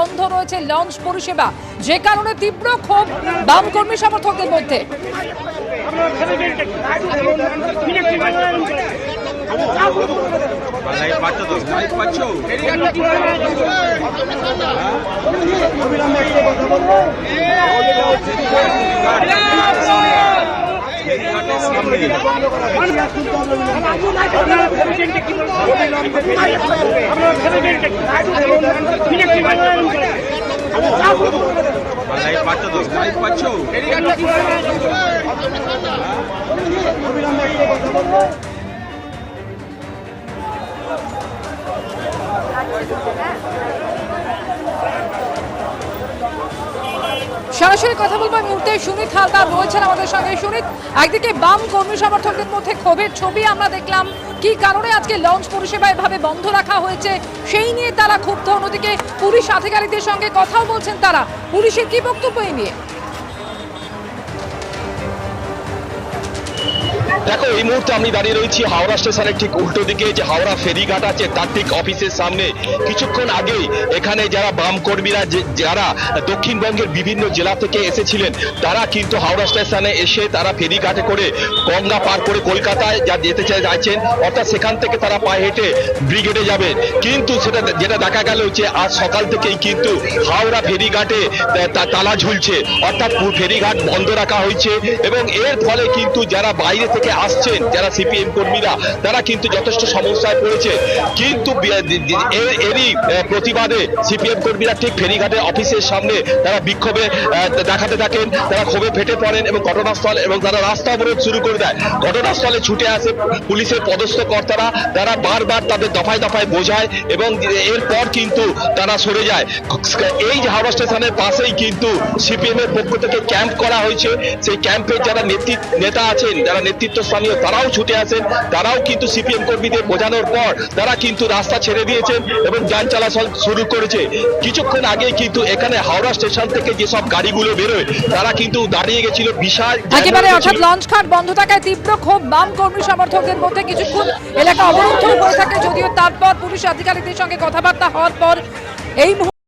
বন্ধ রয়েছে লঞ্চ পরিষেবা, যে কারণে তীব্র ক্ষোভ বাম কর্মী সমর্থকদের মধ্যে। সরাসরি কথা বলবো এই মুহূর্তে সুমিত হালদার রয়েছেন আমাদের সঙ্গে। সুমিত, একদিকে বাম কর্মী সমর্থকদের মধ্যে ক্ষোভের ছবি আমরা দেখলাম, কি কারণে আজকে লঞ্চ পরিষেবা এভাবে বন্ধ রাখা হয়েছে সেই নিয়ে তারা ক্ষুব্ধ। অন্যদিকে পুলিশ আধিকারিকদের সঙ্গে কথাও বলছেন তারা, পুলিশের কি বক্তব্য এই নিয়ে? দেখো, এই মুহূর্তে আমি দাঁড়িয়ে রয়েছি হাওড়া স্টেশনের ঠিক উল্টো দিকে, যে হাওড়া ফেরিঘাট আছে তার ঠিক অফিসের সামনে। কিছুক্ষণ আগেই এখানে যারা বাম কর্মীরা যারা দক্ষিণবঙ্গের বিভিন্ন জেলা থেকে এসেছিলেন, তারা কিন্তু হাওড়া স্টেশনে এসে তারা ফেরিঘাটে করে গঙ্গা পার করে কলকাতায় যা যেতে চাইছেন, অর্থাৎ সেখান থেকে তারা পায়ে হেঁটে ব্রিগেডে যাবেন। কিন্তু সেটা যেটা দেখা গেল যে আজ সকাল থেকেই কিন্তু হাওড়া ফেরিঘাটে তালা ঝুলছে, অর্থাৎ ফেরিঘাট বন্ধ রাখা হয়েছে। এবং এর ফলে কিন্তু যারা বাইরে থেকে আসছেন, যারা সিপিএম কর্মীরা, তারা কিন্তু যথেষ্ট সমস্যায় পড়েছে। কিন্তু এরই প্রতিবাদে সিপিএম কর্মীরা ঠিক ফেরিঘাটের অফিসের সামনে তারা বিক্ষোভে দেখাতে থাকেন, তারা ক্ষোভে ফেটে পড়েন এবং ঘটনাস্থল এবং তারা রাস্তা অবরোধ শুরু করে দেয়। ঘটনাস্থলে ছুটে আসে পুলিশের পদস্থ কর্তারা, তারা বারবার তাদের দফায় দফায় বোঝায় এবং এরপর কিন্তু তারা সরে যায়। এই যে হাওড়া স্টেশনের পাশেই কিন্তু সিপিএম এর পক্ষ থেকে ক্যাম্প করা হয়েছে। সেই ক্যাম্পের যারা নেতা আছেন, যারা নেতৃত্ব স্থানীয়, তারাও ছুটে আসেন। তারাও কিন্তু সিপিএম কর্মীদের বোঝানোর পর তারা কিন্তু রাস্তা ছেড়ে দিয়েছেন এবং যান চলাচল শুরু করেছে। কিছুক্ষণ আগে কিন্তু এখানে হাওড়া স্টেশন থেকে যেসব গাড়িগুলো বেরোয়, তারা কিন্তু দাঁড়িয়ে গেছিল বিশাল একেবারে। অর্থাৎ লঞ্চ ঘাট বন্ধ থাকায় তীব্র ক্ষোভ বাম কর্মী সমর্থকদের মধ্যে। কিছুক্ষণ এলাকা অবরুদ্ধ হয়ে থাকে, যদিও তারপর পুলিশ আধিকারিকদের সঙ্গে কথাবার্তা হওয়ার পর এই